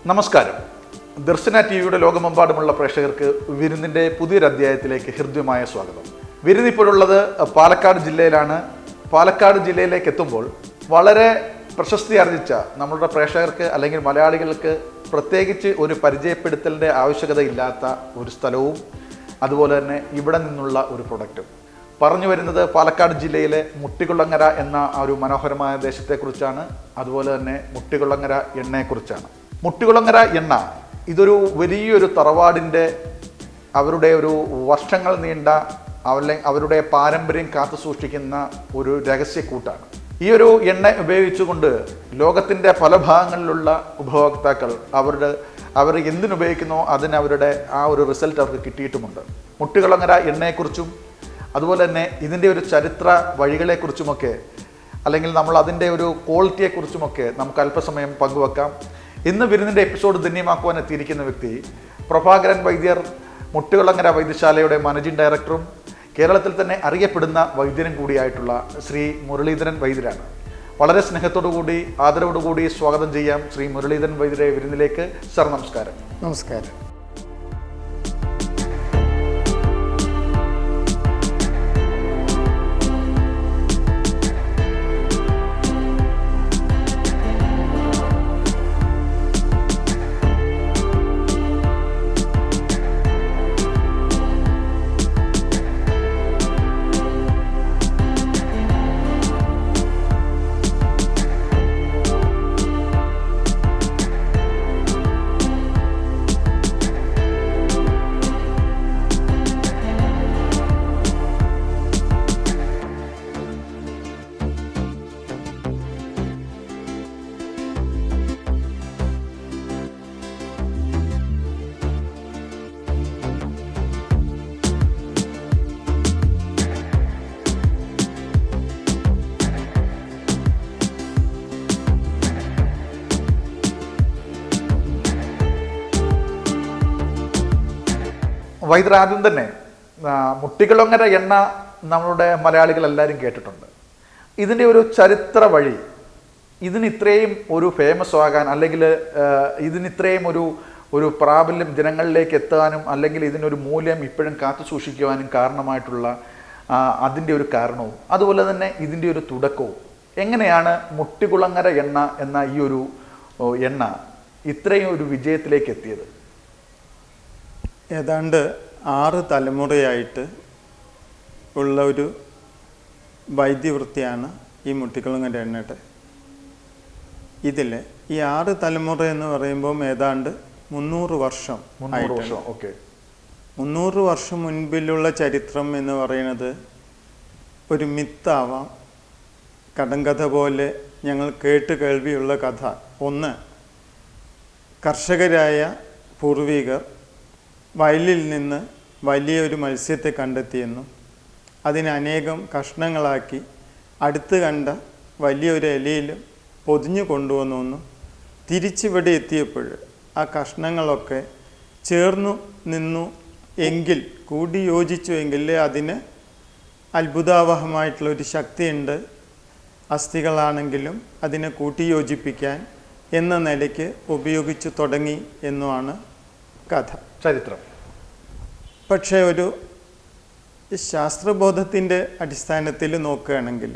നമസ്കാരം. ദർശന ടിവിയുടെ ലോകമെമ്പാടുമുള്ള പ്രേക്ഷകർക്ക് വിരുന്നിൻ്റെ പുതിയൊരു അധ്യായത്തിലേക്ക് ഹൃദ്യമായ സ്വാഗതം. വിരുന്ന് ഇപ്പോഴുള്ളത് പാലക്കാട് ജില്ലയിലാണ്. പാലക്കാട് ജില്ലയിലേക്ക് എത്തുമ്പോൾ വളരെ പ്രശസ്തി ആർജിച്ച നമ്മളുടെ പ്രേക്ഷകർക്ക് അല്ലെങ്കിൽ മലയാളികൾക്ക് പ്രത്യേകിച്ച് ഒരു പരിചയപ്പെടുത്തലിൻ്റെ ആവശ്യകതയില്ലാത്ത ഒരു സ്ഥലവും അതുപോലെ തന്നെ ഇവിടെ നിന്നുള്ള ഒരു പ്രൊഡക്റ്റും. പറഞ്ഞു വരുന്നത് പാലക്കാട് ജില്ലയിലെ മുട്ടികുളങ്ങര എന്ന ഒരു മനോഹരമായ ദേശത്തെക്കുറിച്ചാണ്. അതുപോലെ തന്നെ മുട്ടികുളങ്ങര എണ്ണയെക്കുറിച്ചാണ്. മുട്ടികുളങ്ങര എണ്ണ ഇതൊരു വലിയൊരു തറവാടിൻ്റെ അവരുടെ ഒരു വർഷങ്ങൾ നീണ്ട അവരുടെ പാരമ്പര്യം കാത്തു സൂക്ഷിക്കുന്ന ഒരു രഹസ്യക്കൂട്ടാണ്. ഈ ഒരു എണ്ണ ഉപയോഗിച്ചുകൊണ്ട് ലോകത്തിൻ്റെ പല ഭാഗങ്ങളിലുള്ള ഉപഭോക്താക്കൾ അവർ എന്തിനുപയോഗിക്കുന്നോ അതിന് അവരുടെ ആ ഒരു റിസൾട്ട് അവർക്ക് കിട്ടിയിട്ടുമുണ്ട്. മുട്ടികുളങ്ങര എണ്ണയെക്കുറിച്ചും അതുപോലെ തന്നെ ഇതിൻ്റെ ഒരു ചരിത്ര വഴികളെക്കുറിച്ചുമൊക്കെ അല്ലെങ്കിൽ നമ്മൾ അതിൻ്റെ ഒരു ക്വാളിറ്റിയെക്കുറിച്ചുമൊക്കെ നമുക്ക് അല്പസമയം പങ്കുവെക്കാം. ഇന്ന് വിരുന്നിൻ്റെ എപ്പിസോഡ് ധന്യമാക്കുവാൻ എത്തിയിരിക്കുന്ന വ്യക്തി പ്രഭാകരൻ വൈദ്യർ, മുട്ടികുളങ്ങര വൈദ്യശാലയുടെ മാനേജിംഗ് ഡയറക്ടറും കേരളത്തിൽ തന്നെ അറിയപ്പെടുന്ന വൈദ്യനും കൂടിയായിട്ടുള്ള ശ്രീ മുരളീധരൻ വൈദ്യരാണ്. വളരെ സ്നേഹത്തോടുകൂടി ആദരവോടുകൂടി സ്വാഗതം ചെയ്യാം ശ്രീ മുരളീധരൻ വൈദ്യരെ വിരുന്നിലേക്ക്. സർ, നമസ്കാരം. നമസ്കാരം. വൈദ്യർ, ആദ്യം തന്നെ മുട്ടികുളങ്ങര എണ്ണ നമ്മളുടെ മലയാളികൾ എല്ലാവരും കേട്ടിട്ടുണ്ട്. ഇതിൻ്റെ ഒരു ചരിത്ര വഴി, ഇതിന് ഇത്രയും ഒരു ഫേമസ് ആകാൻ അല്ലെങ്കിൽ ഇതിന് ഇത്രയും ഒരു പ്രാബല്യം ജനങ്ങളിലേക്ക് എത്താനും അല്ലെങ്കിൽ ഇതിനൊരു മൂല്യം ഇപ്പോഴും കാത്തു സൂക്ഷിക്കുവാനും കാരണമായിട്ടുള്ള അതിൻ്റെ ഒരു കാരണവും അതുപോലെ തന്നെ ഇതിൻ്റെ ഒരു തുടക്കവും എങ്ങനെയാണ് മുട്ടികുളങ്ങര എണ്ണ എന്ന ഈ ഒരു എണ്ണ ഇത്രയും ഒരു വിജയത്തിലേക്ക് എത്തിയത്? ഏതാണ്ട് 6 തലമുറയായിട്ട് ഉള്ള ഒരു വൈദ്യവൃത്തിയാണ് ഈ മുട്ടികുളങ്ങര എണ്ണയുടെ. ഇതിൽ ഈ 6 തലമുറ എന്ന് പറയുമ്പോൾ ഏതാണ്ട് 300 വർഷം. 300 വർഷം മുൻപിലുള്ള ചരിത്രം എന്ന് പറയുന്നത് ഒരു മിത്താവാം, കടങ്കഥ പോലെ ഞങ്ങൾ കേൾവിയുള്ള കഥ. ഒന്ന്, കർഷകരായ പൂർവികർ വയലിൽ നിന്ന് വലിയൊരു മത്സ്യത്തെ കണ്ടെത്തിയെന്നും അതിനെ അനേകം കഷ്ണങ്ങളാക്കി അടുത്ത് കണ്ട വലിയൊരു ഇലയിൽ പൊതിഞ്ഞു കൊണ്ടുവന്നെന്നും തിരിച്ചിവിടെ എത്തിയപ്പോൾ ആ കഷ്ണങ്ങളൊക്കെ ചേർന്നു നിന്നു എങ്കിൽ, കൂടി യോജിച്ചു എങ്കിൽ അതിന് അത്ഭുതാവഹമായിട്ടുള്ളൊരു ശക്തിയുണ്ട്, അസ്ഥികളാണെങ്കിലും അതിനെ കൂട്ടിയോജിപ്പിക്കാൻ എന്ന നിലയ്ക്ക് ഉപയോഗിച്ചു തുടങ്ങി എന്നുമാണ് കഥ, ചരിത്രം. പക്ഷേ ഒരു ശാസ്ത്രബോധത്തിൻ്റെ അടിസ്ഥാനത്തിൽ നോക്കുകയാണെങ്കിൽ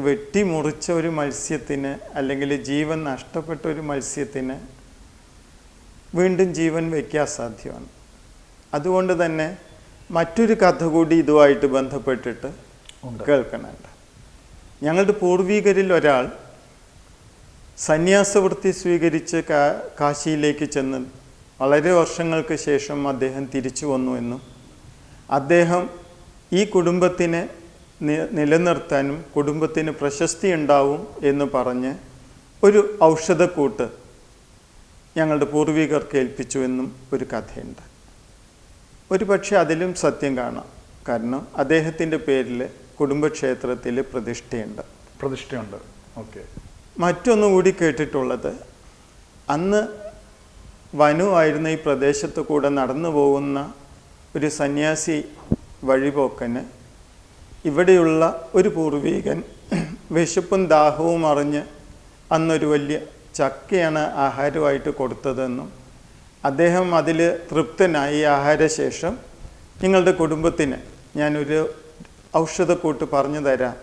വെട്ടിമുറിച്ച ഒരു മത്സ്യത്തിന് അല്ലെങ്കിൽ ജീവൻ നഷ്ടപ്പെട്ട ഒരു മത്സ്യത്തിന് വീണ്ടും ജീവൻ വയ്ക്കാൻ സാധ്യമാണ്. അതുകൊണ്ട് തന്നെ മറ്റൊരു കഥ കൂടി ഇതുമായിട്ട് ബന്ധപ്പെട്ടിട്ട് കേൾക്കുന്നുണ്ട്. ഞങ്ങളുടെ പൂർവികരിൽ ഒരാൾ സന്യാസവൃത്തി സ്വീകരിച്ച് കാശിയിലേക്ക് ചെന്ന് വളരെ വർഷങ്ങൾക്ക് ശേഷം അദ്ദേഹം തിരിച്ചു വന്നു എന്നും അദ്ദേഹം ഈ കുടുംബത്തിനെ നിലനിർത്താനും കുടുംബത്തിന് പ്രശസ്തി ഉണ്ടാവും എന്ന് പറഞ്ഞ് ഒരു ഔഷധക്കൂട്ട് ഞങ്ങളുടെ പൂർവികർക്ക് ഏൽപ്പിച്ചു എന്നും ഒരു കഥയുണ്ട്. ഒരു പക്ഷേ അതിലും സത്യം കാണാം. കാരണം അദ്ദേഹത്തിൻ്റെ പേരിൽ കുടുംബക്ഷേത്രത്തിൽ പ്രതിഷ്ഠയുണ്ട്. ഓക്കെ. മറ്റൊന്നുകൂടി കേട്ടിട്ടുള്ളത്, അന്ന് വനു ആയിരുന്ന ഈ പ്രദേശത്ത് കൂടെ നടന്നു പോകുന്ന ഒരു സന്യാസി വഴിപോക്കന് ഇവിടെയുള്ള ഒരു പൂർവികൻ വിശപ്പും ദാഹവും അറിഞ്ഞ് അന്നൊരു വലിയ ചക്കയാണ് ആഹാരമായിട്ട് കൊടുത്തതെന്നും അദ്ദേഹം അതിൽ തൃപ്തനായി ആഹാരശേഷം നിങ്ങളുടെ കുടുംബത്തിന് ഞാനൊരു ഔഷധക്കൂട്ട് പറഞ്ഞു തരാം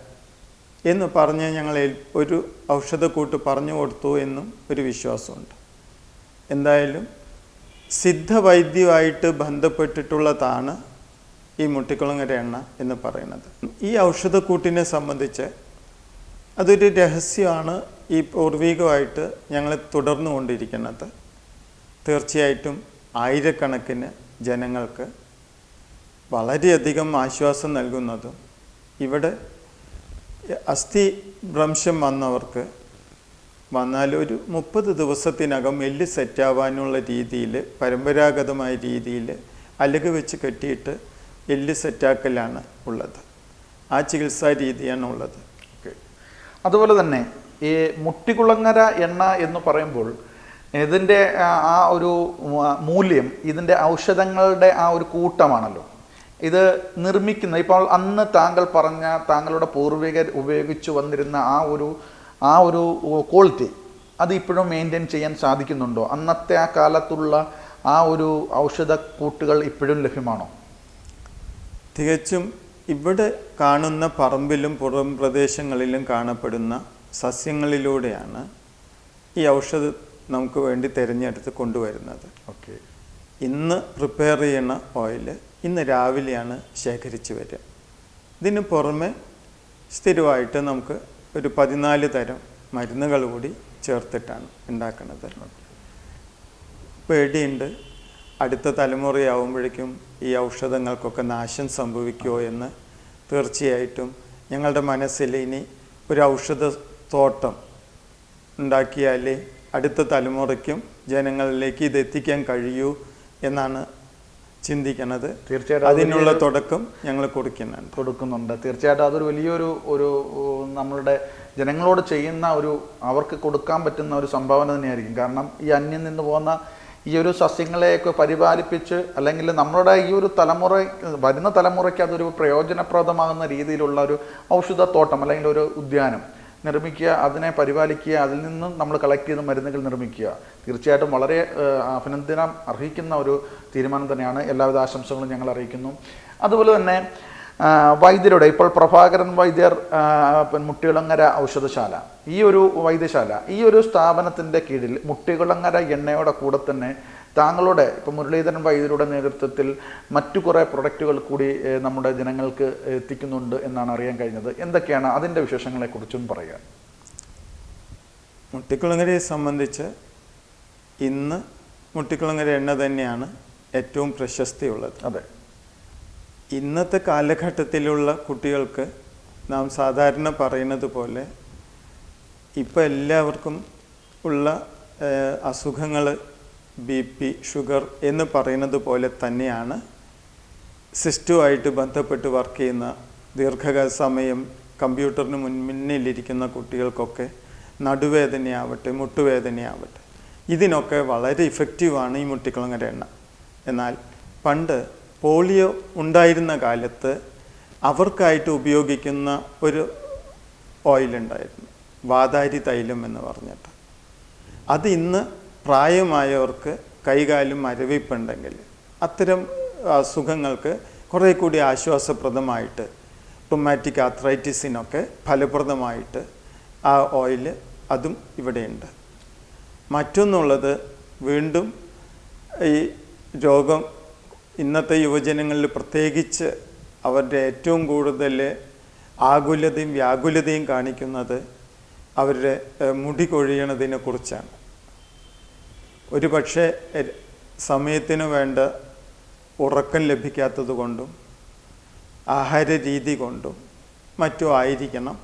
എന്ന് പറഞ്ഞ് ഞങ്ങൾ ഒരു ഔഷധക്കൂട്ട് പറഞ്ഞു കൊടുത്തു എന്നും ഒരു വിശ്വാസമുണ്ട്. എന്തായാലും സിദ്ധവൈദ്യമായിട്ട് ബന്ധപ്പെട്ടിട്ടുള്ളതാണ് ഈ മുട്ടിക്കുളങ്ങര എണ്ണ എന്ന് പറയുന്നത്. ഈ ഔഷധക്കൂട്ടിനെ സംബന്ധിച്ച് അതൊരു രഹസ്യമാണ് ഈ പൂർവികമായിട്ട് ഞങ്ങൾ തുടർന്നു കൊണ്ടിരിക്കുന്നത്. തീർച്ചയായിട്ടും ആയിരക്കണക്കിന് ജനങ്ങൾക്ക് വളരെയധികം ആശ്വാസം നൽകുന്നതും ഇവിടെ അസ്ഥി ഭ്രംശം വന്നവർക്ക് വന്നാൽ ഒരു 30 ദിവസത്തിനകം എല്ല് സെറ്റാവാനുള്ള രീതിയിൽ പരമ്പരാഗതമായ രീതിയിൽ അലക് വെച്ച് കെട്ടിയിട്ട് എല്ല് സെറ്റാക്കലാണ് ഉള്ളത്. ആ ചികിത്സാ രീതിയാണ് ഉള്ളത്. അതുപോലെ തന്നെ ഈ മുട്ടിക്കുളങ്ങര എണ്ണ എന്ന് പറയുമ്പോൾ ഇതിൻ്റെ ആ ഒരു മൂല്യം ഇതിൻ്റെ ഔഷധങ്ങളുടെ ആ ഒരു കൂട്ടമാണല്ലോ. ഇത് നിർമ്മിക്കുന്ന ഇപ്പോൾ അന്ന് താങ്കൾ പറഞ്ഞ താങ്കളുടെ പൂർവികർ ഉപയോഗിച്ചു വന്നിരുന്ന ആ ഒരു ക്വാളിറ്റി അത് ഇപ്പോഴും മെയിൻറ്റെയിൻ ചെയ്യാൻ സാധിക്കുന്നുണ്ടോ? അന്നത്തെ ആ കാലത്തുള്ള ആ ഒരു ഔഷധ കൂട്ടുകൾ ഇപ്പോഴും ലഭ്യമാണോ? തികച്ചും ഇവിടെ കാണുന്ന പറമ്പിലും പുറം പ്രദേശങ്ങളിലും കാണപ്പെടുന്ന സസ്യങ്ങളിലൂടെയാണ് ഈ ഔഷധം നമുക്ക് വേണ്ടി തിരഞ്ഞെടുത്ത് കൊണ്ടുവരുന്നത്. ഓക്കെ. ഇന്ന് പ്രിപ്പയർ ചെയ്യുന്ന ഓയിൽ ഇന്ന് രാവിലെയാണ് ശേഖരിച്ച് വരിക. ഇതിന് പുറമെ സ്ഥിരമായിട്ട് നമുക്ക് ഒരു 14 തരം മരുന്നുകൾ കൂടി ചേർത്തിട്ടാണ് ഉണ്ടാക്കുന്നത്. പേടിയുണ്ട് അടുത്ത തലമുറയാവുമ്പോഴേക്കും ഈ ഔഷധങ്ങൾക്കൊക്കെ നാശം സംഭവിക്കുമോ എന്ന്. തീർച്ചയായിട്ടും ഞങ്ങളുടെ മനസ്സിൽ ഇനി ഒരു ഔഷധത്തോട്ടം ഉണ്ടാക്കിയാലേ അടുത്ത തലമുറയ്ക്കും ജനങ്ങളിലേക്ക് ഇത് എത്തിക്കാൻ കഴിയൂ എന്നാണ് ചിന്തിക്കുന്നത്. തീർച്ചയായിട്ടും അതിനുള്ള തുടക്കം ഞങ്ങൾ കൊടുക്കുന്നുണ്ട്. തീർച്ചയായിട്ടും അതൊരു വലിയൊരു നമ്മളുടെ ജനങ്ങളോട് ചെയ്യുന്ന അവർക്ക് കൊടുക്കാൻ പറ്റുന്ന ഒരു സംഭാവന തന്നെയായിരിക്കും. കാരണം ഈ അന്യം നിന്ന് പോകുന്ന ഈ ഒരു സസ്യങ്ങളെയൊക്കെ പരിപാലിപ്പിച്ച് അല്ലെങ്കിൽ നമ്മളുടെ ഈ ഒരു വരുന്ന തലമുറയ്ക്ക് അതൊരു പ്രയോജനപ്രദമാകുന്ന രീതിയിലുള്ള ഒരു ഔഷധത്തോട്ടം അല്ലെങ്കിൽ ഒരു ഉദ്യാനം നിർമ്മിക്കുക, അതിനെ പരിപാലിക്കുക, അതിൽ നിന്നും നമ്മൾ കളക്ട് ചെയ്ത മരുന്നുകൾ നിർമ്മിക്കുക. തീർച്ചയായിട്ടും വളരെ അഭിനന്ദനം അർഹിക്കുന്ന ഒരു തീരുമാനം തന്നെയാണ്. എല്ലാവിധ ആശംസകളും ഞങ്ങൾ അറിയിക്കുന്നു. അതുപോലെ തന്നെ വൈദ്യരുടെ ഇപ്പോൾ പ്രഭാകരൻ വൈദ്യർ മുട്ടിക്കുളങ്ങര ഔഷധശാല, ഈ ഒരു വൈദ്യശാല, ഈ ഒരു സ്ഥാപനത്തിൻ്റെ കീഴിൽ മുട്ടിക്കുളങ്ങര എണ്ണയുടെ കൂടെ തന്നെ താങ്കളുടെ ഇപ്പോൾ മുരളീധരൻ വൈദ്യരുടെ നേതൃത്വത്തിൽ മറ്റു കുറേ പ്രൊഡക്റ്റുകൾ കൂടി നമ്മുടെ ജനങ്ങൾക്ക് എത്തിക്കുന്നുണ്ട് എന്നാണ് അറിയാൻ കഴിഞ്ഞത്. എന്തൊക്കെയാണ് അതിൻ്റെ വിശേഷങ്ങളെക്കുറിച്ചും പറയുക? മുട്ടിക്കുളങ്ങരയെ സംബന്ധിച്ച് ഇന്ന് മുട്ടിക്കുളങ്ങര എണ്ണ തന്നെയാണ് ഏറ്റവും പ്രശസ്തിയുള്ളത്. അതെ. ഇന്നത്തെ കാലഘട്ടത്തിലുള്ള കുട്ടികൾക്ക് നാം സാധാരണ പറയുന്നത് പോലെ ഇപ്പം എല്ലാവർക്കും ഉള്ള അസുഖങ്ങൾ BP, ഷുഗർ എന്ന് പറയുന്നത് പോലെ തന്നെയാണ് സിസ്റ്റുമായിട്ട് ബന്ധപ്പെട്ട് വർക്ക് ചെയ്യുന്ന ദീർഘകാല സമയം കമ്പ്യൂട്ടറിന് മുന്നിലിരിക്കുന്ന കുട്ടികൾക്കൊക്കെ നടുവേദനയാവട്ടെ മുട്ടുവേദനയാവട്ടെ ഇതിനൊക്കെ വളരെ ഇഫക്റ്റീവാണ് ഈ മുട്ടിക്കുളങ്ങര എണ്ണ. എന്നാൽ പണ്ട് പോളിയോ ഉണ്ടായിരുന്ന കാലത്ത് അവർക്കായിട്ട് ഉപയോഗിക്കുന്ന ഒരു ഓയിലുണ്ടായിരുന്നു, വാതാരി തൈലം എന്ന് പറഞ്ഞിട്ട്. അത് ഇന്ന് പ്രായമായവർക്ക് കൈകാലും മരവിപ്പുണ്ടെങ്കിൽ അത്തരം അസുഖങ്ങൾക്ക് കുറേ കൂടി ആശ്വാസപ്രദമായിട്ട് റൊമാറ്റിക് ആർത്രൈറ്റിസിനൊക്കെ ഫലപ്രദമായിട്ട് ആ ഓയിൽ അതും ഇവിടെയുണ്ട്. മറ്റൊന്നുള്ളത് വീണ്ടും ഈ രോഗം ഇന്നത്തെ യുവജനങ്ങളിൽ പ്രത്യേകിച്ച് അവരുടെ ഏറ്റവും കൂടുതൽ ആകുലതയും വ്യാകുലതയും കാണിക്കുന്നത് അവരുടെ മുടി കൊഴിയണതിനെ കുറിച്ചാണ്. ഒരു പക്ഷേ സമയത്തിന് വേണ്ട ഉറക്കം ലഭിക്കാത്തത് കൊണ്ടും ആഹാര രീതി കൊണ്ടും മറ്റും ആയിരിക്കണം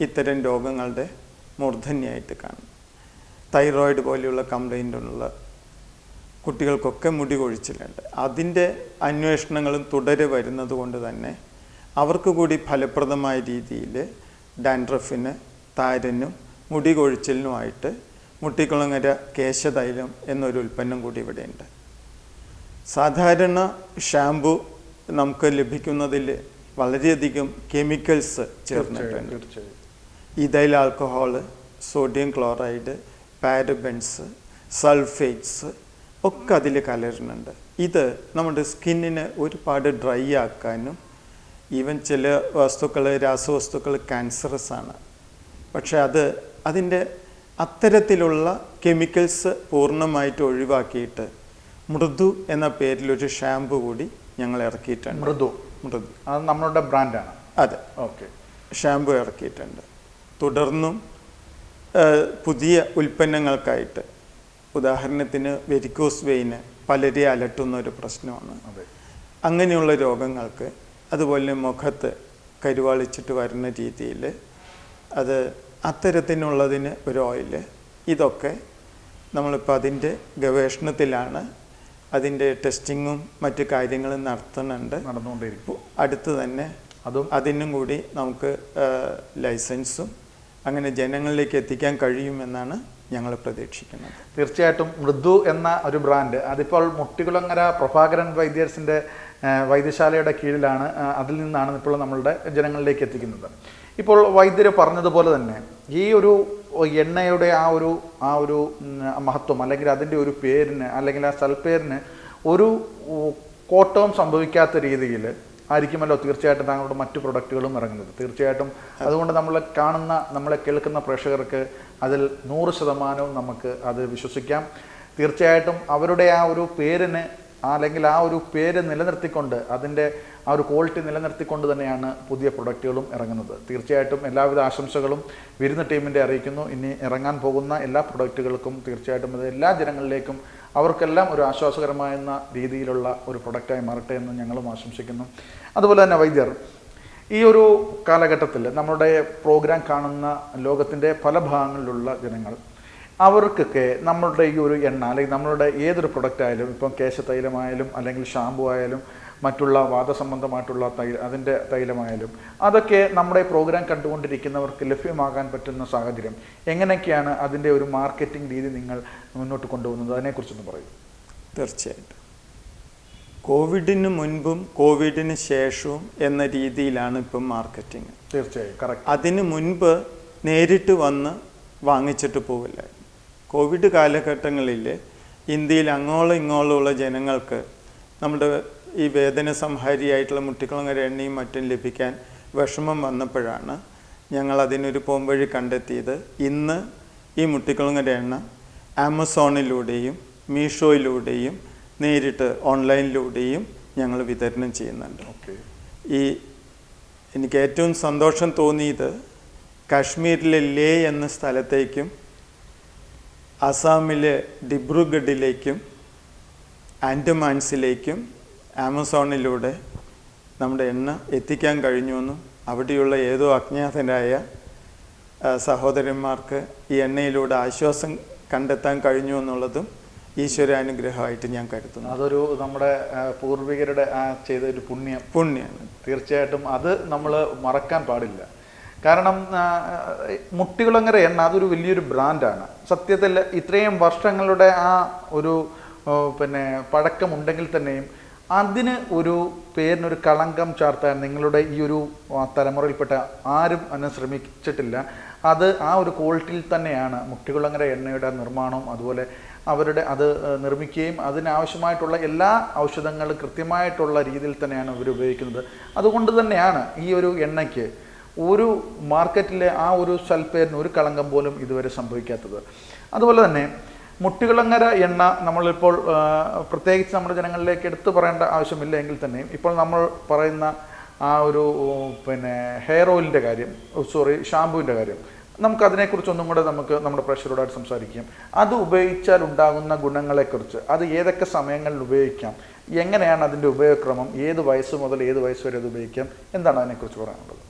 ഇത്തരം രോഗങ്ങളുടെ മൂർധന്യമായിട്ട് കാണും. തൈറോയിഡ് പോലെയുള്ള കംപ്ലൈൻറ്റുള്ള കുട്ടികൾക്കൊക്കെ മുടി കൊഴിച്ചിലുണ്ട്. അതിൻ്റെ അന്വേഷണങ്ങളും തുടരെ വരുന്നത് കൊണ്ട് തന്നെ അവർക്ക് കൂടി ഫലപ്രദമായ രീതിയിൽ ഡാൻഡ്രഫിന്, താരനും മുടി കൊഴിച്ചിലിനുമായിട്ട് മുട്ടിക്കുളങ്ങര കേശതൈലം എന്നൊരു ഉൽപ്പന്നം കൂടി ഇവിടെയുണ്ട്. സാധാരണ ഷാമ്പു നമുക്ക് ലഭിക്കുന്നതിൽ വളരെയധികം കെമിക്കൽസ് ചേർന്നിട്ടുണ്ട്. Ethyl alcohol, sodium chloride, parabens, sulphates ഒക്കെ അതിൽ കലരുന്നുണ്ട്. ഇത് നമ്മുടെ സ്കിന്നിനെ ഒരുപാട് ഡ്രൈ ആക്കാനും, ഈവൻ ചില വസ്തുക്കൾ, രാസവസ്തുക്കൾ ക്യാൻസറസ് ആണ്. പക്ഷെ അതിൻ്റെ അത്തരത്തിലുള്ള കെമിക്കൽസ് പൂർണ്ണമായിട്ട് ഒഴിവാക്കിയിട്ട് മൃദു എന്ന പേരിലൊരു ഷാമ്പു കൂടി ഞങ്ങൾ ഇറക്കിയിട്ടുണ്ട്. മൃദു അത് നമ്മളുടെ ബ്രാൻഡാണ്. അതെ, ഓക്കെ. ഷാമ്പു ഇറക്കിയിട്ടുണ്ട്. തുടർന്നും പുതിയ ഉൽപ്പന്നങ്ങൾക്കായിട്ട്, ഉദാഹരണത്തിന് വെരിക്കോസ് വെയിന് പലരെ അലട്ടുന്ന ഒരു പ്രശ്നമാണ്. അങ്ങനെയുള്ള രോഗങ്ങൾക്ക്, അതുപോലെ മുഖത്ത് കരുവാളിച്ചിട്ട് വരുന്ന രീതിയിൽ അത്തരത്തിനുള്ളതിന് ഒരു ഓയില്, ഇതൊക്കെ നമ്മളിപ്പോൾ അതിൻ്റെ ഗവേഷണത്തിലാണ്. അതിൻ്റെ ടെസ്റ്റിങ്ങും മറ്റു കാര്യങ്ങളും നടന്നുകൊണ്ടിരിക്കും. അടുത്ത് തന്നെ അതിനും കൂടി നമുക്ക് ലൈസൻസും അങ്ങനെ ജനങ്ങളിലേക്ക് എത്തിക്കാൻ കഴിയുമെന്നാണ് ഞങ്ങൾ പ്രതീക്ഷിക്കുന്നത്. തീർച്ചയായിട്ടും മൃദു എന്ന ഒരു ബ്രാൻഡ് അതിപ്പോൾ മുട്ടികുളങ്ങര പ്രഭാകരൻ വൈദ്യർസിൻ്റെ വൈദ്യശാലയുടെ കീഴിലാണ്. അതിൽ നിന്നാണ് ഇപ്പോൾ നമ്മളുടെ ജനങ്ങളിലേക്ക് എത്തിക്കുന്നത്. ഇപ്പോൾ വൈദ്യർ പറഞ്ഞതുപോലെ തന്നെ ഈ ഒരു എണ്ണയുടെ ആ ഒരു മഹത്വം, അല്ലെങ്കിൽ അതിൻ്റെ ഒരു പേരിന്, അല്ലെങ്കിൽ ആ സൽപ്പേരിന് ഒരു കോട്ടവും സംഭവിക്കാത്ത രീതിയിൽ ആയിരിക്കുമല്ലോ തീർച്ചയായിട്ടും താങ്കളുടെ മറ്റു പ്രൊഡക്റ്റുകളും ഇറങ്ങുന്നത്. തീർച്ചയായിട്ടും അതുകൊണ്ട് നമ്മളെ കേൾക്കുന്ന പ്രേക്ഷകർക്ക് അതിൽ 100% നമുക്ക് അത് വിശ്വസിക്കാം. തീർച്ചയായിട്ടും അവരുടെ ആ ഒരു പേരിന്, അല്ലെങ്കിൽ ആ ഒരു പേര് നിലനിർത്തിക്കൊണ്ട്, അതിൻ്റെ ആ ഒരു ക്വാളിറ്റി നിലനിർത്തിക്കൊണ്ട് തന്നെയാണ് പുതിയ പ്രൊഡക്റ്റുകളും ഇറങ്ങുന്നത്. തീർച്ചയായിട്ടും എല്ലാവിധ ആശംസകളും വിരുന്ന് ടീമിൻ്റെ അറിയിക്കുന്നു. ഇനി ഇറങ്ങാൻ പോകുന്ന എല്ലാ പ്രൊഡക്റ്റുകൾക്കും തീർച്ചയായിട്ടും അത് എല്ലാ ജനങ്ങളിലേക്കും അവർക്കെല്ലാം ഒരു ആശ്വാസകരമാകുന്ന രീതിയിലുള്ള ഒരു പ്രൊഡക്റ്റായി മാറട്ടെ എന്ന് ഞങ്ങളും ആശംസിക്കുന്നു. അതുപോലെ തന്നെ വൈദ്യർ, ഈ ഒരു കാലഘട്ടത്തിൽ നമ്മുടെ പ്രോഗ്രാം കാണുന്ന ലോകത്തിൻ്റെ പല ഭാഗങ്ങളിലുള്ള ജനങ്ങൾ, അവർക്കൊക്കെ നമ്മളുടെ ഈ ഒരു എണ്ണ, അല്ലെങ്കിൽ നമ്മളുടെ ഏതൊരു പ്രൊഡക്റ്റ് ആയാലും, ഇപ്പം കേശതൈലമായാലും അല്ലെങ്കിൽ ഷാമ്പു ആയാലും മറ്റുള്ള വാദസംബന്ധമായിട്ടുള്ള അതിൻ്റെ തൈലമായാലും, അതൊക്കെ നമ്മുടെ പ്രോഗ്രാം കണ്ടുകൊണ്ടിരിക്കുന്നവർക്ക് ലഭ്യമാകാൻ പറ്റുന്ന സാഹചര്യം എങ്ങനെയൊക്കെയാണ് അതിൻ്റെ ഒരു മാർക്കറ്റിംഗ് രീതി നിങ്ങൾ മുന്നോട്ട് കൊണ്ടുപോകുന്നത്? അതിനെക്കുറിച്ചൊന്ന് പറയൂ. തീർച്ചയായിട്ടും കോവിഡിന് മുൻപും കോവിഡിന് ശേഷവും എന്ന രീതിയിലാണ് ഇപ്പം മാർക്കറ്റിംഗ്. തീർച്ചയായും കറക്റ്റ്. അതിന് മുൻപ് നേരിട്ട് വന്ന് വാങ്ങിച്ചിട്ട് പോവില്ല. കോവിഡ് കാലഘട്ടങ്ങളിൽ ഇന്ത്യയിൽ അങ്ങോളം ഇങ്ങോളമുള്ള ജനങ്ങൾക്ക് നമ്മുടെ ഈ വേദന സംഹാരിയായിട്ടുള്ള മുട്ടിക്കുളങ്ങര എണ്ണയും മറ്റും ലഭിക്കാൻ വിഷമം വന്നപ്പോഴാണ് ഞങ്ങൾ അതിനൊരു പോംവഴി കണ്ടെത്തിയത്. ഇന്ന് ഈ മുട്ടിക്കുളങ്ങര എണ്ണ ആമസോണിലൂടെയും മീഷോയിലൂടെയും നേരിട്ട് ഓൺലൈനിലൂടെയും ഞങ്ങൾ വിതരണം ചെയ്യുന്നുണ്ട്. എനിക്ക് ഏറ്റവും സന്തോഷം തോന്നിയത് കാശ്മീരിലെ ലേ എന്ന സ്ഥലത്തേക്കും അസാമിലെ ഡിബ്രുഗഡിലേക്കും ആൻഡമാൻസിലേക്കും ആമസോണിലൂടെ നമ്മുടെ എണ്ണ എത്തിക്കാൻ കഴിഞ്ഞുവെന്നും അവിടെയുള്ള ഏതോ അജ്ഞാതരായ സഹോദരന്മാർക്ക് ഈ എണ്ണയിലൂടെ ആശ്വാസം കണ്ടെത്താൻ കഴിഞ്ഞു എന്നുള്ളതും ഈശ്വരാനുഗ്രഹമായിട്ട് ഞാൻ കരുതുന്നു. അതൊരു നമ്മുടെ പൂർവികരുടെ ചെയ്ത ഒരു പുണ്യമാണ്. തീർച്ചയായിട്ടും അത് നമ്മൾ മറക്കാൻ പാടില്ല. കാരണം മുട്ടികുളങ്ങര എണ്ണ അതൊരു വലിയൊരു ബ്രാൻഡാണ്. സത്യത്തിൽ ഇത്രയും വർഷങ്ങളുടെ ആ ഒരു പഴക്കമുണ്ടെങ്കിൽ തന്നെയും അതിന് ഒരു പേരിനൊരു കളങ്കം ചാർത്താൻ നിങ്ങളുടെ ഈ ഒരു തലമുറയിൽപ്പെട്ട ആരും അതിനെ ശ്രമിച്ചിട്ടില്ല. അത് ആ ഒരു ക്വാളിറ്റിയിൽ തന്നെയാണ് മുട്ടികുളങ്ങര എണ്ണയുടെ നിർമ്മാണവും അതുപോലെ അത് നിർമ്മിക്കുകയും അതിനാവശ്യമായിട്ടുള്ള എല്ലാ ഔഷധങ്ങളും കൃത്യമായിട്ടുള്ള രീതിയിൽ തന്നെയാണ് അവർ ഉപയോഗിക്കുന്നത്. അതുകൊണ്ട് തന്നെയാണ് ഈ ഒരു എണ്ണയ്ക്ക് ഒരു മാർക്കറ്റിലെ ആ ഒരു സൽപ്പേരിന് ഒരു കളങ്കം പോലും ഇതുവരെ സംഭവിക്കാത്തത്. അതുപോലെ തന്നെ മുട്ടികുളങ്ങര എണ്ണ നമ്മളിപ്പോൾ പ്രത്യേകിച്ച് നമ്മുടെ ജനങ്ങളിലേക്ക് എടുത്തു പറയേണ്ട ആവശ്യമില്ല എങ്കിൽ തന്നെയും ഇപ്പോൾ നമ്മൾ പറയുന്ന ആ ഒരു ഹെയർ ഓയിലിൻ്റെ കാര്യം, ഷാമ്പുവിൻ്റെ കാര്യം, നമുക്കതിനെക്കുറിച്ചൊന്നും കൂടെ നമ്മുടെ പ്രേക്ഷകരോടായിട്ട് സംസാരിക്കാം. അത് ഉപയോഗിച്ചാൽ ഉണ്ടാകുന്ന ഗുണങ്ങളെക്കുറിച്ച്, അത് ഏതൊക്കെ സമയങ്ങളിൽ ഉപയോഗിക്കാം, എങ്ങനെയാണ് അതിൻ്റെ ഉപയോഗക്രമം, ഏത് വയസ്സ് മുതൽ ഏത് വയസ്സ് വരെ അത് ഉപയോഗിക്കാം, എന്താണ് അതിനെക്കുറിച്ച് പറയാനുള്ളത്?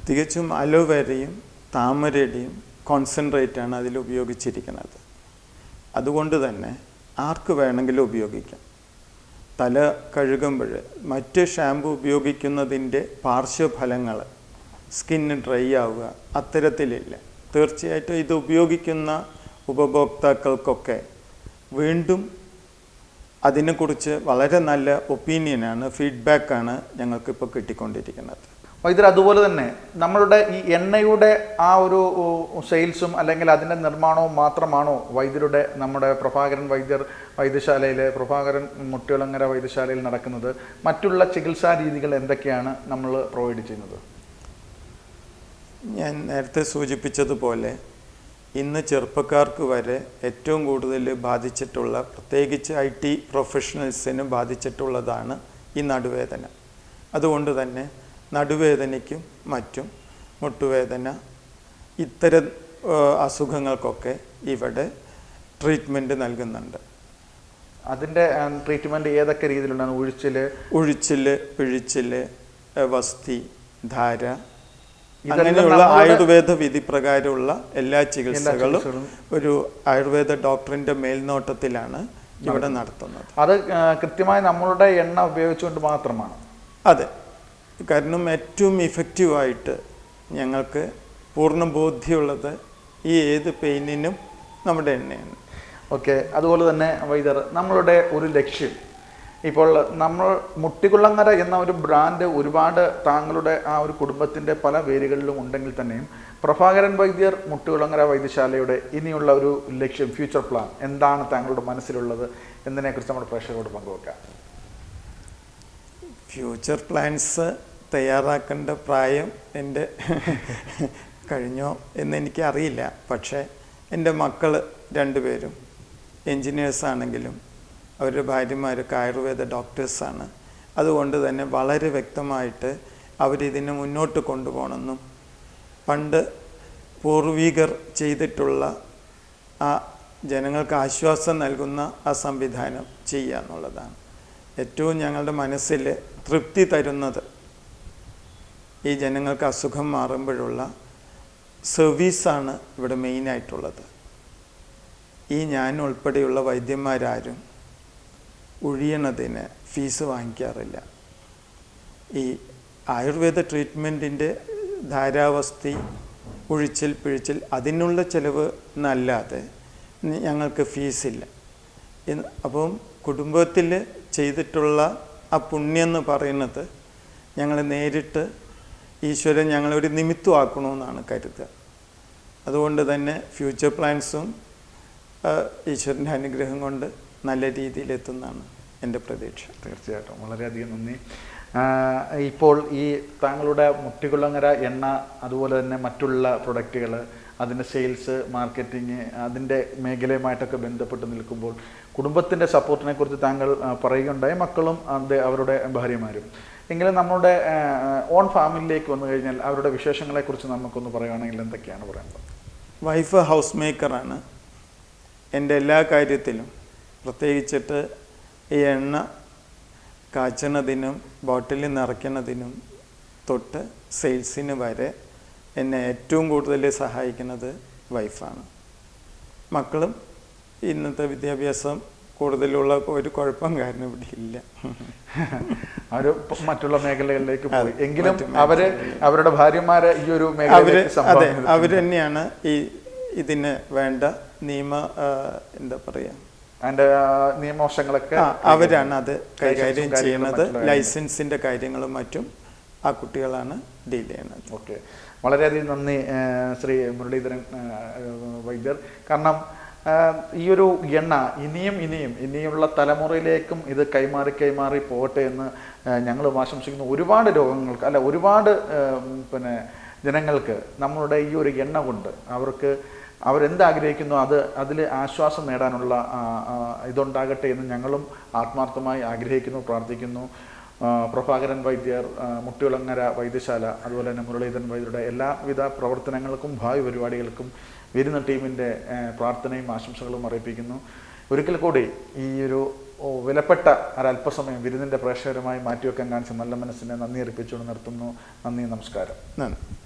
തികച്ചും അലോവേരയും താമരയുടെയും കോൺസെൻട്രേറ്റാണ് അതിൽ ഉപയോഗിച്ചിരിക്കുന്നത്. അതുകൊണ്ട് തന്നെ ആർക്ക് വേണമെങ്കിലും ഉപയോഗിക്കാം. തല കഴുകുമ്പോൾ മറ്റ് ഷാമ്പു ഉപയോഗിക്കുന്നതിൻ്റെ പാർശ്വഫലങ്ങൾ, സ്കിന്ന് ഡ്രൈ ആവുക, അത്തരത്തിലില്ല. തീർച്ചയായിട്ടും ഇത് ഉപയോഗിക്കുന്ന ഉപഭോക്താക്കൾക്കൊക്കെ വീണ്ടും അതിനെക്കുറിച്ച് വളരെ നല്ല ഒപ്പീനിയനാണ്, ഫീഡ്ബാക്കാണ് ഞങ്ങൾക്കിപ്പോൾ കിട്ടിക്കൊണ്ടിരിക്കുന്നത്. വൈദ്യർ, അതുപോലെ തന്നെ നമ്മളുടെ ഈ എണ്ണയുടെ ആ ഒരു സെയിൽസും അല്ലെങ്കിൽ അതിൻ്റെ നിർമ്മാണവും മാത്രമാണോ വൈദ്യരുടെ നമ്മുടെ പ്രഭാകരൻ വൈദ്യശാലയിലെ പ്രഭാകരൻ മുട്ടികുളങ്ങര വൈദ്യശാലയിൽ നടക്കുന്നത്? മറ്റുള്ള ചികിത്സാ രീതികൾ എന്തൊക്കെയാണ് നമ്മൾ പ്രൊവൈഡ് ചെയ്യുന്നത്? ഞാൻ നേരത്തെ സൂചിപ്പിച്ചതുപോലെ ഇന്ന് ചെറുപ്പക്കാർക്ക് വരെ ഏറ്റവും കൂടുതൽ ബാധിച്ചിട്ടുള്ള, പ്രത്യേകിച്ച് IT പ്രൊഫഷണൽസിന് ബാധിച്ചിട്ടുള്ളതാണ് ഈ നടുവേദന. അതുകൊണ്ട് തന്നെ നടുവേദനയ്ക്കും മറ്റും മുട്ടുവേദന ഇത്തരം അസുഖങ്ങൾക്കൊക്കെ ഇവിടെ ട്രീറ്റ്മെൻറ്റ് നൽകുന്നുണ്ട്. അതിൻ്റെ ട്രീറ്റ്മെൻറ്റ് ഏതൊക്കെ രീതിയിലുണ്ടാണ്? ഉഴിച്ചിൽ, പിഴിച്ചിൽ, വസ്തി, ധാര, അങ്ങനെയുള്ള ആയുർവേദ വിധി പ്രകാരമുള്ള എല്ലാ ചികിത്സകളും ഒരു ആയുർവേദ ഡോക്ടറിൻ്റെ മേൽനോട്ടത്തിലാണ് ഇവിടെ നടത്തുന്നത്. അത് കൃത്യമായി നമ്മളുടെ എണ്ണ ഉപയോഗിച്ചുകൊണ്ട് മാത്രമാണ്? അതെ, കാരണം ഏറ്റവും ഇഫക്റ്റീവായിട്ട് ഞങ്ങൾക്ക് പൂർണ്ണ ബോധ്യമുള്ളത് ഈ ഏത് പെയിനിനും നമ്മുടെ എണ്ണയാണ്. ഓക്കെ. അതുപോലെ തന്നെ വൈദ്യർ, നമ്മളുടെ ഒരു ലക്ഷ്യം ഇപ്പോൾ നമ്മൾ മുട്ടികുളങ്ങര എന്ന ഒരു ബ്രാൻഡ് ഒരുപാട് താങ്കളുടെ ആ ഒരു കുടുംബത്തിൻ്റെ പല വേരുകളിലും ഉണ്ടെങ്കിൽ തന്നെയും പ്രഭാകരൻ വൈദ്യർ മുട്ടികുളങ്ങര വൈദ്യശാലയുടെ ഇനിയുള്ള ഒരു ലക്ഷ്യം, ഫ്യൂച്ചർ പ്ലാൻ എന്താണ് താങ്കളുടെ മനസ്സിലുള്ളത് എന്നതിനെക്കുറിച്ച് നമ്മുടെ പ്രേക്ഷകരോട് പങ്കുവെക്കാം. ഫ്യൂച്ചർ പ്ലാൻസ് തയ്യാറാക്കേണ്ട പ്രായം എൻ്റെ കഴിഞ്ഞോ എന്നെനിക്കറിയില്ല. പക്ഷേ എൻ്റെ മക്കൾ രണ്ടുപേരും എൻജിനീയേഴ്സാണെങ്കിലും അവരുടെ ഭാര്യമാരൊക്കെ ആയുർവേദ ഡോക്ടേഴ്സാണ്. അതുകൊണ്ട് തന്നെ വളരെ വ്യക്തമായിട്ട് അവരിതിനെ മുന്നോട്ട് കൊണ്ടുപോകണമെന്നും പണ്ട് പൂർവികർ ചെയ്തിട്ടുള്ള ആ ജനങ്ങൾക്ക് ആശ്വാസം നൽകുന്ന ആ സംവിധാനം ചെയ്യുക എന്നുള്ളതാണ് ഏറ്റവും ഞങ്ങളുടെ മനസ്സിൽ തൃപ്തി തരുന്നത്. ഈ ജനങ്ങൾക്ക് അസുഖം മാറുമ്പോഴുള്ള സർവീസാണ് ഇവിടെ മെയിനായിട്ടുള്ളത്. ഈ ഞാൻ ഉൾപ്പെടെയുള്ള വൈദ്യന്മാരാരും ഒഴിയണതിന് ഫീസ് വാങ്ങിക്കാറില്ല. ഈ ആയുർവേദ ട്രീറ്റ്മെൻറ്റിൻ്റെ ധാരാവസ്ഥി, ഒഴിച്ചിൽ, പിഴിച്ചിൽ അതിനുള്ള ചിലവ് എന്നല്ലാതെ ഞങ്ങൾക്ക് ഫീസില്ല. അപ്പം കുടുംബത്തിൽ ചെയ്തിട്ടുള്ള ആ പുണ്യം എന്ന് പറയുന്നത് ഞങ്ങൾ നേരിട്ട് ഈശ്വരൻ ഞങ്ങളൊരു നിമിത്തമാക്കണമെന്നാണ് കരുതുക. അതുകൊണ്ട് തന്നെ ഫ്യൂച്ചർ പ്ലാൻസും ഈശ്വരൻ്റെ അനുഗ്രഹം കൊണ്ട് നല്ല രീതിയിലെത്തുന്നതാണ് എൻ്റെ പ്രതീക്ഷ. തീർച്ചയായിട്ടും വളരെയധികം നന്ദി. ഇപ്പോൾ ഈ താങ്കളുടെ മുട്ടികുളങ്ങര എണ്ണ, അതുപോലെ തന്നെ മറ്റുള്ള പ്രൊഡക്റ്റുകൾ, അതിൻ്റെ സെയിൽസ്, മാർക്കറ്റിങ്, അതിൻ്റെ മേഖലയുമായിട്ടൊക്കെ ബന്ധപ്പെട്ട് നിൽക്കുമ്പോൾ കുടുംബത്തിൻ്റെ സപ്പോർട്ടിനെ കുറിച്ച് താങ്കൾ പറയുകയുണ്ടായി, മക്കളും അവരുടെ ഭാര്യമാരും. എങ്കിലും നമ്മുടെ ഓൺ ഫാമിലിയിലേക്ക് വന്നു കഴിഞ്ഞാൽ അവരുടെ വിശേഷങ്ങളെക്കുറിച്ച് നമുക്കൊന്ന് പറയുകയാണെങ്കിൽ എന്തൊക്കെയാണ് പറയുന്നത്? വൈഫ് ഹൗസ് മേക്കറാണ്. എൻ്റെ എല്ലാ കാര്യത്തിലും, പ്രത്യേകിച്ചിട്ട് ഈ എണ്ണ കാച്ചണതിനും ബോട്ടിലിൽ നിറയ്ക്കുന്നതിനും തൊട്ട് സെയിൽസിന് വരെ എന്നെ ഏറ്റവും കൂടുതൽ സഹായിക്കുന്നത് വൈഫാണ്. മക്കളും ഇന്നത്തെ വിദ്യാഭ്യാസം കൂടുതലുള്ള ഒരു കുഴപ്പം കാരണം ഇവിടെ ഇല്ല. അവർ മറ്റുള്ള മേഖലകളിലേക്ക് പോയി. എങ്കിലും അവരുടെ ഭാര്യമാരെ ഈ ഒരു അതെ, അവർ തന്നെയാണ് ഇതിന് വേണ്ട എന്താ പറയുക, അതിൻ്റെ നിയമവശങ്ങളൊക്കെ അവരാണ് അത് കൈകാര്യം ചെയ്യുന്നത്. ലൈസൻസിൻ്റെ കാര്യങ്ങളും മറ്റും ആ കുട്ടികളാണ് ഡീൽ ചെയ്യുന്നത്. ഓക്കെ, വളരെയധികം നന്ദി ശ്രീ മുരളീധരൻ വൈദ്യർ. കാരണം ഈ ഒരു എണ്ണ ഇനിയുള്ള തലമുറയിലേക്കും ഇത് കൈമാറി പോകട്ടെ എന്ന് ഞങ്ങൾ ആശംസിക്കുന്നു. ഒരുപാട് രോഗങ്ങൾക്ക് ഒരുപാട് ജനങ്ങൾക്ക് നമ്മളുടെ ഈ ഒരു എണ്ണ കൊണ്ട് അവരെന്താഗ്രഹിക്കുന്നു അതിൽ ആശ്വാസം നേടാനുള്ള ഇതുണ്ടാകട്ടെ എന്ന് ഞങ്ങളും ആത്മാർത്ഥമായി ആഗ്രഹിക്കുന്നു, പ്രാർത്ഥിക്കുന്നു. പ്രഭാകരൻ വൈദ്യർ, മുട്ടികുളങ്ങര വൈദ്യശാല, അതുപോലെ തന്നെ മുരളീധരൻ വൈദ്യരുടെ എല്ലാവിധ പ്രവർത്തനങ്ങൾക്കും ഭാവി പരിപാടികൾക്കും വരുന്ന ടീമിൻ്റെ പ്രാർത്ഥനയും ആശംസകളും അറിയിപ്പിക്കുന്നു. ഒരിക്കൽ കൂടി ഈ ഒരു വിലപ്പെട്ട ഒരല്പസമയം വിരുന്നിൻ്റെ പ്രേക്ഷകരുമായി മാറ്റിവെക്കാൻ കാണിച്ച നല്ല മനസ്സിനെ നന്ദി അർപ്പിച്ചുകൊണ്ട് നിർത്തുന്നു. നന്ദി, നമസ്കാരം. നന്ദി.